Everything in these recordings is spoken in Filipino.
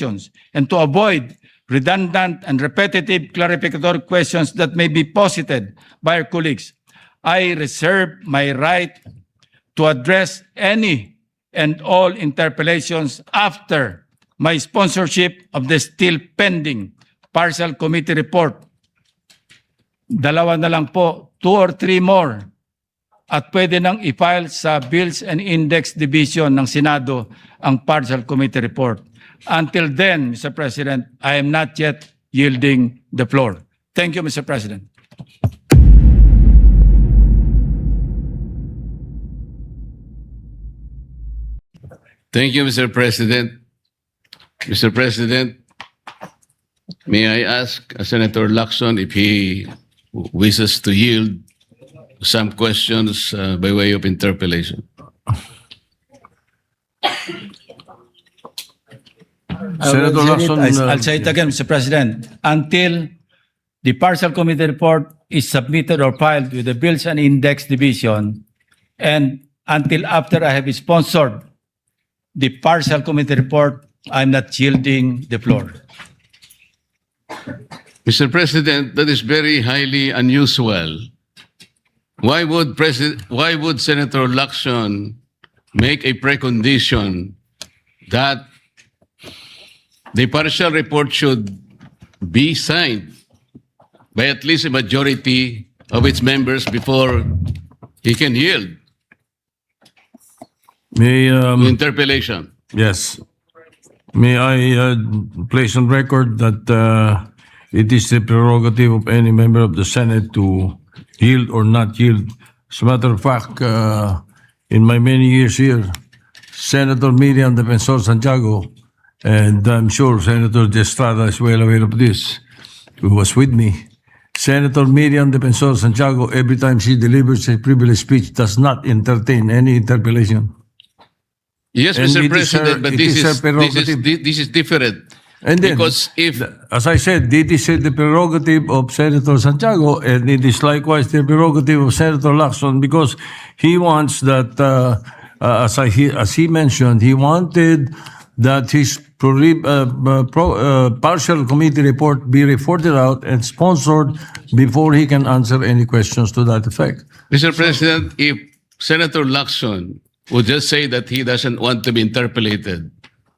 and to avoid redundant and repetitive clarificatory questions that may be posited by our colleagues, I reserve my right to address any and all interpellations after my sponsorship of the still pending partial committee report. Dalawa na lang po, 2 or 3 more. At pwede nang i-file sa Bills and Index Division ng Senado ang partial committee report. Until then, Mr. President, I am not yet yielding the floor. Thank you, Mr. President. Thank you, Mr. President. Mr. President, may I ask Senator Lacson if he wishes to yield some questions by way of interpellation? Senator Lacson, I'll say it again, Mr. President. Until the partial committee report is submitted or filed with the Bills and Index Division, and until after I have sponsored the partial committee report, I'm not yielding the floor. Mr. President, that is very highly unusual. Why would Senator Lacson make a precondition that the partial report should be signed by at least a majority of its members before he can yield the interpellation? yes. May I place on record that it is the prerogative of any member of the Senate to yield or not yield. As a matter of fact, in my many years here, Senator Miriam Defensor Santiago, and I'm sure Senator De Estrada is well aware of this, who was with me. Senator Miriam Defensor Santiago, every time she delivers a privileged speech, does not entertain any interpellation. Yes, And Mr. it is her- President, but it this is her is prerogative. this is different. And then, Because if as I said, it is the prerogative of Senator Santiago, and it is likewise the prerogative of Senator Lacson, because he wants that, as he mentioned, he wanted that his partial committee report be reported out and sponsored before he can answer any questions to that effect. Mr. President, if Senator Lacson would just say that he doesn't want to be interpellated,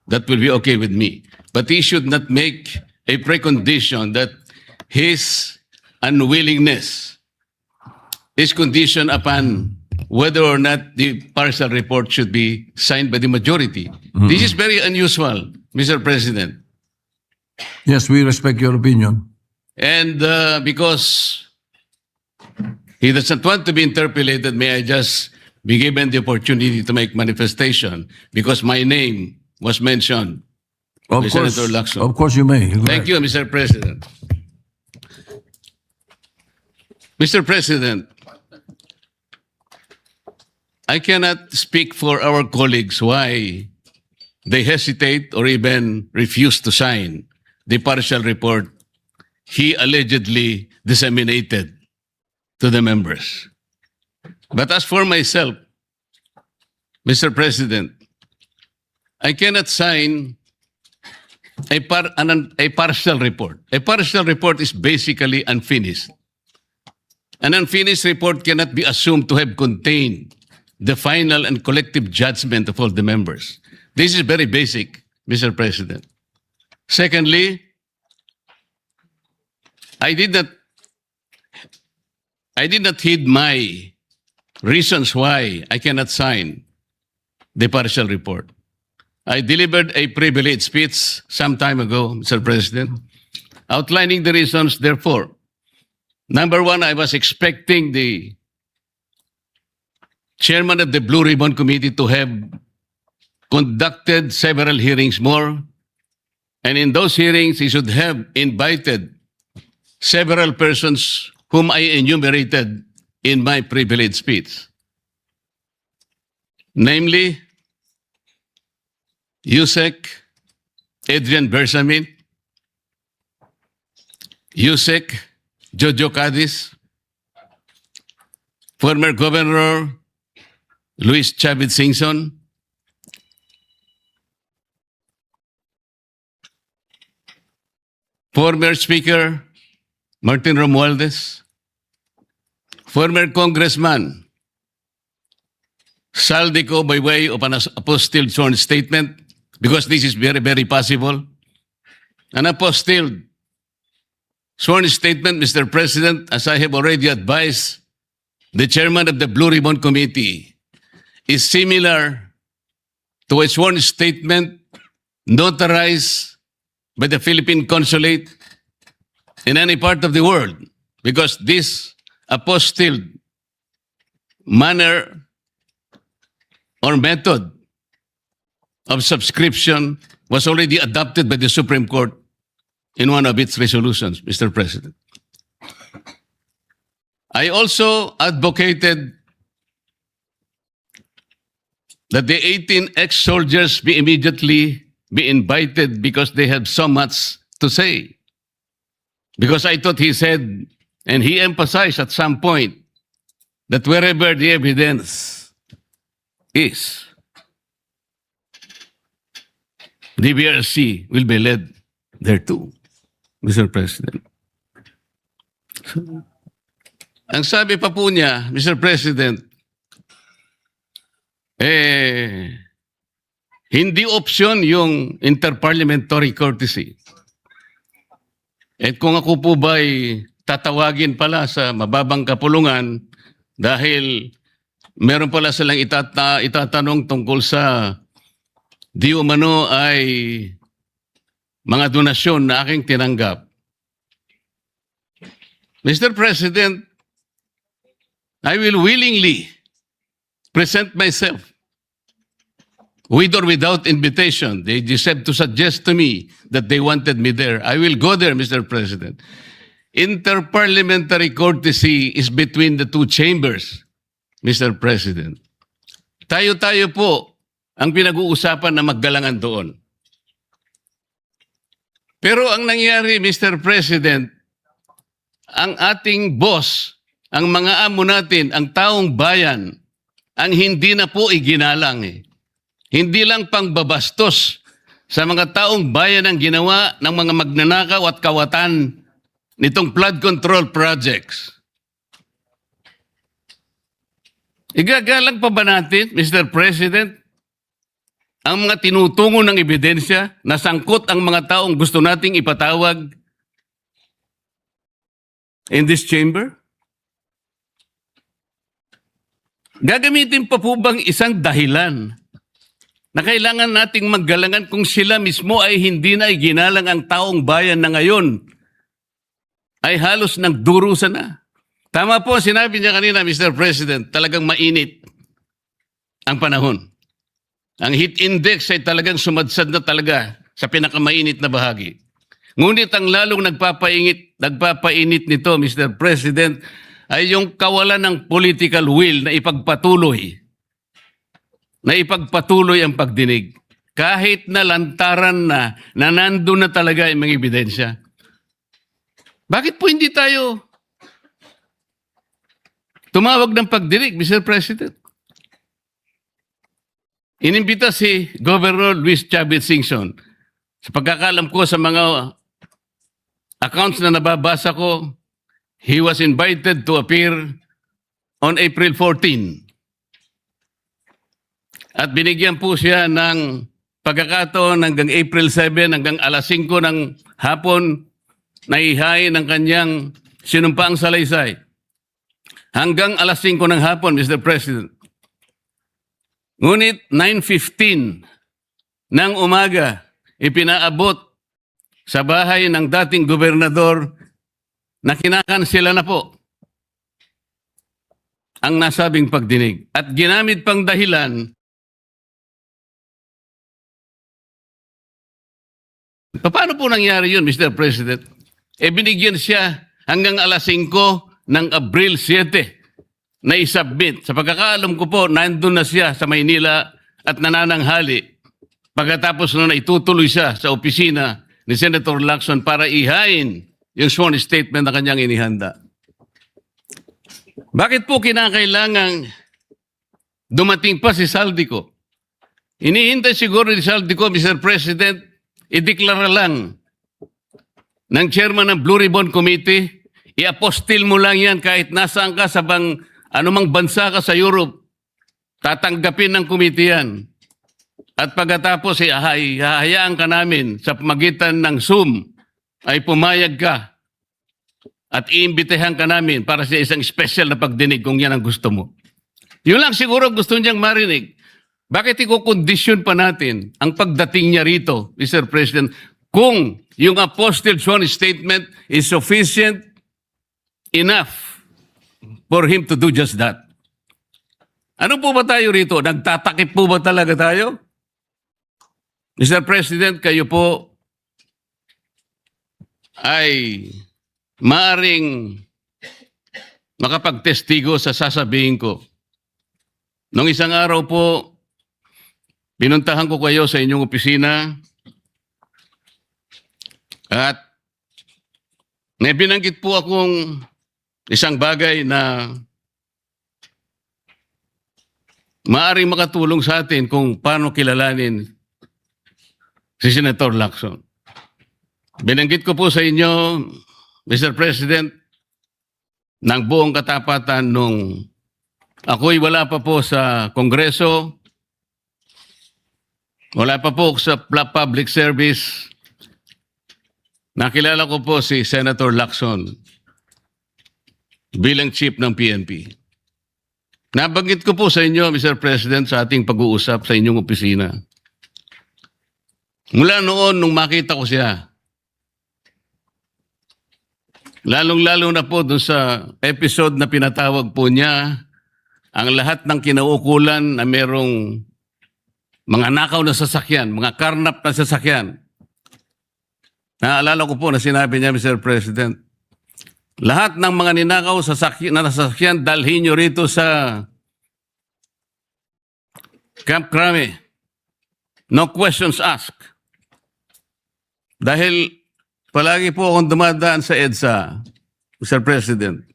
that will be okay with me. But he should not make a precondition that his unwillingness is conditioned upon whether or not the partial report should be signed by the majority. This is very unusual, Mr. President. Yes, we respect your opinion. And because he doesn't want to be interpellated, may I just be given the opportunity to make manifestation because my name was mentioned by Senator Lacson. Of course you may. Thank you, Mr. President. Mr. President, I cannot speak for our colleagues why they hesitate or even refuse to sign the partial report he allegedly disseminated to the members. But as for myself, Mr. President, I cannot sign a partial report. A partial report is basically unfinished. An unfinished report cannot be assumed to have contained the final and collective judgment of all the members. This is very basic, Mr. President. Secondly, I did not heed my reasons why I cannot sign the partial report. I delivered a privileged speech some time ago, Mr. President, outlining the reasons, therefore. Number one, I was expecting the chairman of the Blue Ribbon Committee to have conducted several hearings more, and in those hearings, he should have invited several persons whom I enumerated in my privileged speech. Namely, Yusek Adrian Bersamin, Yusek Jojo Cadiz, former Governor Luis Chavez Singson, former Speaker Martin Romualdez, former Congressman Saldico by way of an apostilled sworn statement, because this is very, very possible. An apostilled sworn statement, Mr. President, as I have already advised the chairman of the Blue Ribbon Committee, is similar to a sworn statement notarized by the Philippine Consulate in any part of the world, because this apostilled manner or method of subscription was already adopted by the Supreme Court in one of its resolutions, Mr. President. I also advocated that the 18 ex-soldiers be immediately be invited because they have so much to say. Because I thought he said, and he emphasized at some point, that wherever the evidence is, the BRC will be led thereto, Mr. President. Ang sabi pa po niya, Mr. President, hindi option yung interparliamentary courtesy. At kung ako po ba'y tatawagin pala sa mababang kapulungan dahil meron pala silang itatanong tungkol sa di umano ay mga donasyon na aking tinanggap. Mr. President, I will willingly present myself with or without invitation. They just have to suggest to me that they wanted me there. I will go there, Mr. President. Interparliamentary courtesy is between the two chambers, Mr. President. Tayo-tayo po ang pinag-uusapan na maggalangan doon. Pero ang nangyari, Mr. President, ang ating boss, ang mga amo natin, ang taong bayan, ang hindi na po iginalang eh. Hindi lang pangbabastos sa mga taong bayan ang ginawa ng mga magnanakaw at kawatan nitong flood control projects. Igagalang pa ba natin, Mr. President, ang mga tinutungo ng ebidensya na sangkot ang mga taong gusto nating ipatawag in this chamber? Gagamitin pa po bang isang dahilan na kailangan nating maggalangan kung sila mismo ay hindi na iginalang ang taong bayan na ngayon ay halos nagdurusa na? Tama po, sinabi niya kanina, Mr. President, talagang mainit ang panahon. Ang heat index ay talagang sumadsad na talaga sa pinakamainit na bahagi. Ngunit ang lalong nagpapainit nito, Mr. President, ay yung kawalan ng political will na ipagpatuloy ang pagdinig. Kahit na lantaran na nandun na talaga yung mga ebidensya. Bakit po hindi tayo tumawag ng pagdinig, Mr. President? Inimbita si Governor Luis Chavez Singson. Sa pagkakalam ko sa mga accounts na nababasa ko, he was invited to appear on April 14. At binigyan po siya ng pagkakataon hanggang April 7, hanggang alas 5 ng hapon, na ihain ng kanyang sinumpaang salaysay. Hanggang alas 5 ng hapon, Mr. President. Ngunit 9:15 ng umaga, ipinaabot sa bahay ng dating gobernador na kinakansela na po ang nasabing pagdinig. At ginamit pang dahilan, paano po nangyari yun, Mr. President? Binigyan siya hanggang alas 5 ng Abril 7 na isubmit. Sa pagkakaalam ko po, nandun na siya sa Maynila at nanananghali. Pagkatapos na itutuloy siya sa opisina ni Senator Lacson para ihain yung sworn statement na kanyang inihanda. Bakit po kinakailangang dumating pa si Saldico? Inihintay siguro ni Saldico, Mr. President, ideklara lang ng chairman ng Blue Ribbon Committee, i-apostil mo lang yan kahit nasaan ka sa anumang bansa ka sa Europe. Tatanggapin ng committee yan. At pagkatapos hahayaan ka namin sa pamagitan ng Zoom ay pumayag ka at iimbitehan ka namin para sa isang special na pagdinig kung yan ang gusto mo. Yun lang siguro gusto niyang marinig. Bakit ikukondisyon pa natin ang pagdating niya rito, Mr. President, kung yung Apostle John statement is sufficient enough for him to do just that? Ano po ba tayo rito? Nagtatakip po ba talaga tayo? Mr. President, kayo po ay maaring makapagtestigo sa sasabihin ko. Nung isang araw po, pinuntahan ko kayo sa inyong opisina at may binanggit po akong isang bagay na maaring makatulong sa atin kung paano kilalanin si Senator Lacson. Binanggit ko po sa inyo, Mr. President, ng buong katapatan nung ako'y wala pa po sa Kongreso, wala pa po sa public service. Nakilala ko po si Senator Lacson bilang chief ng PNP. Nabanggit ko po sa inyo, Mr. President, sa ating pag-uusap sa inyong opisina. Mula noon, nung makita ko siya, lalong-lalo na po dun sa episode na pinatawag po niya, ang lahat ng kinaukulan na merong mga nakaw na sasakyan, mga karnap na sasakyan. Naalala ko po na sinabi niya, Mr. President, lahat ng mga ninakaw na sasakyan, dalhin nyo rito sa Camp Crame. No questions asked. Dahil palagi po akong dumadaan sa EDSA, Mr. President.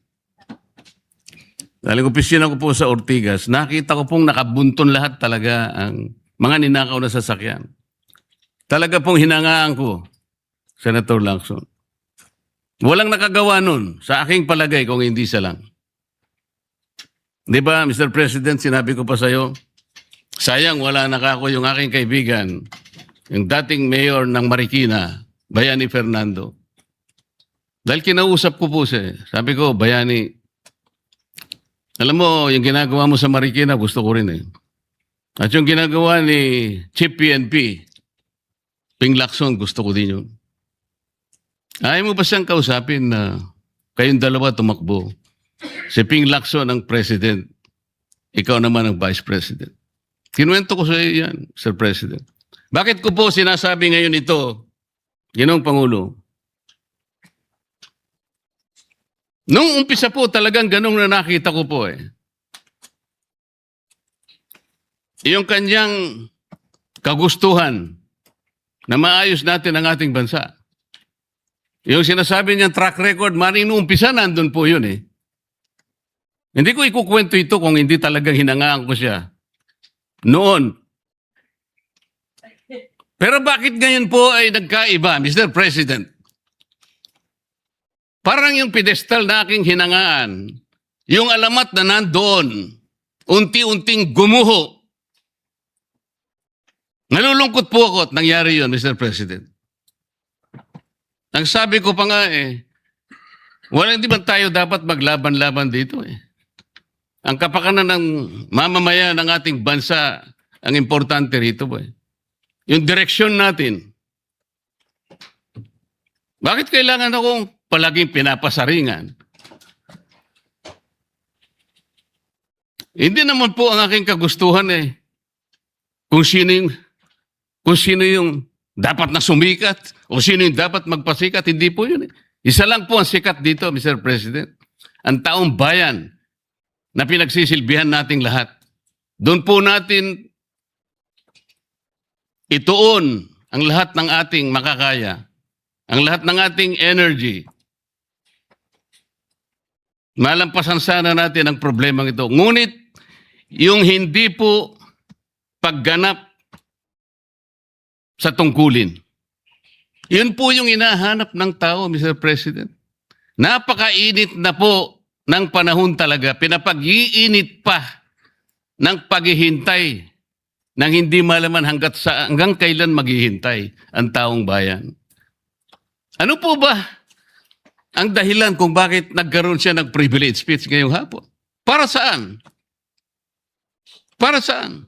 Dahil opisina ko po sa Ortigas, nakita ko pong nakabunton lahat talaga ang mga ninakaw na sasakyan. Talaga pong hinangaan ko, Senator Lacson. Walang nakagawa nun sa aking palagay kung hindi siya lang. Di ba, Mr. President, sinabi ko pa sa'yo, sayang wala nakako yung aking kaibigan, yung dating mayor ng Marikina, Bayani Fernando. Dahil kinausap ko po siya. Sabi ko, Bayani, alam mo, yung ginagawa mo sa Marikina, gusto ko rin eh. At yung ginagawa ni Chief PNP, Ping Lacson, gusto ko din yun. Ayaw mo ba siyang kausapin na kayong dalawa tumakbo? Si Ping Lacson ang president, ikaw naman ang vice president. Kinuwento ko sa iyo yan, Sir President. Bakit ko po sinasabi ngayon ito, Ginoong Pangulo? Nung umpisa po talagang ganong na nakita ko po eh. Yung kanyang kagustuhan na maayos natin ang ating bansa. Yung sinasabi niyang track record, maring nung umpisa nandun po yun eh. Hindi ko ikukwento ito kung hindi talagang hinangaan ko siya. Noon. Pero bakit ngayon po ay nagkaiba, Mr. President? Parang yung pedestal na aking hinangaan, yung alamat na nandoon, unti-unting gumuho. Nalulungkot po ako at nangyari yun, Mr. President. Ang sabi ko pa nga eh, hindi ba tayo dapat maglaban-laban dito eh. Ang kapakanan ng mamamayan ng ating bansa, ang importante rito po eh. Yung direksyon natin. Bakit kailangan akong palaging pinapasaringan? Hindi naman po ang aking kagustuhan eh. Kung sino yung dapat na sumikat o sino yung dapat magpasikat, hindi po yun eh. Isa lang po ang sikat dito, Mr. President. Ang taong bayan na pinagsisilbihan nating lahat. Doon po natin ituon ang lahat ng ating makakaya, ang lahat ng ating energy. Malampasan sana natin ang problemang ito. Ngunit, yung hindi po pagganap sa tungkulin. Yun po yung hinahanap ng tao, Mr. President. Napakainit na po ng panahon talaga. Pinapag-iinit pa ng paghihintay nang hindi malaman hanggang kailan maghihintay ang taong bayan. Ano po ba ang dahilan kung bakit nagkaroon siya ng privilege speech ngayong hapon? Para saan? Para saan?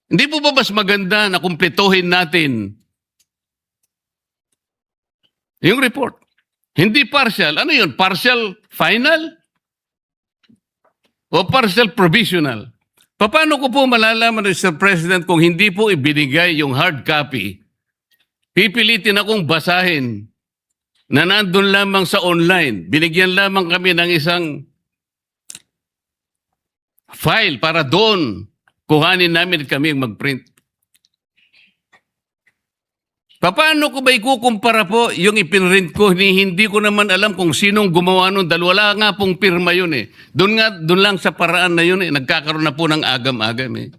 Hindi po ba mas maganda na kumpletuhin natin yung report? Hindi partial. Ano yun? Partial final? O partial provisional? Paano ko po malalaman, Mr. President, kung hindi po ibinigay yung hard copy? Pipilitin akong basahin na nandun lamang sa online. Binigyan lamang kami ng isang file para doon kuhanin namin kami mag-print. Paano ko ba ikukumpara po yung ipinrint ko? Hindi ko naman alam kung sinong gumawa nun dahil wala nga pong pirma yun eh. Doon lang sa paraan na yun eh. Nagkakaroon na po ng agam-agam eh.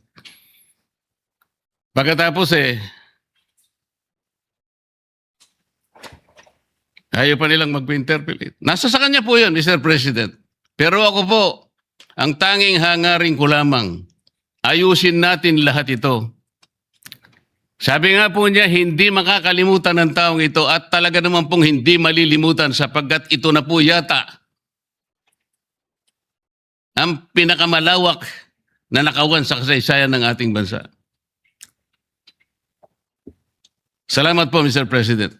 Pagkatapos ayaw pa nilang mag-interpolate. Nasa sa kanya po yun, Mr. President. Pero ako po, ang tanging hangarin ko lamang, ayusin natin lahat ito. Sabi nga po niya, hindi makakalimutan ng taong ito at talaga naman pong hindi malilimutan sapagkat ito na po yata ang pinakamalawak na nakawan sa kasaysayan ng ating bansa. Salamat po, Mr. President.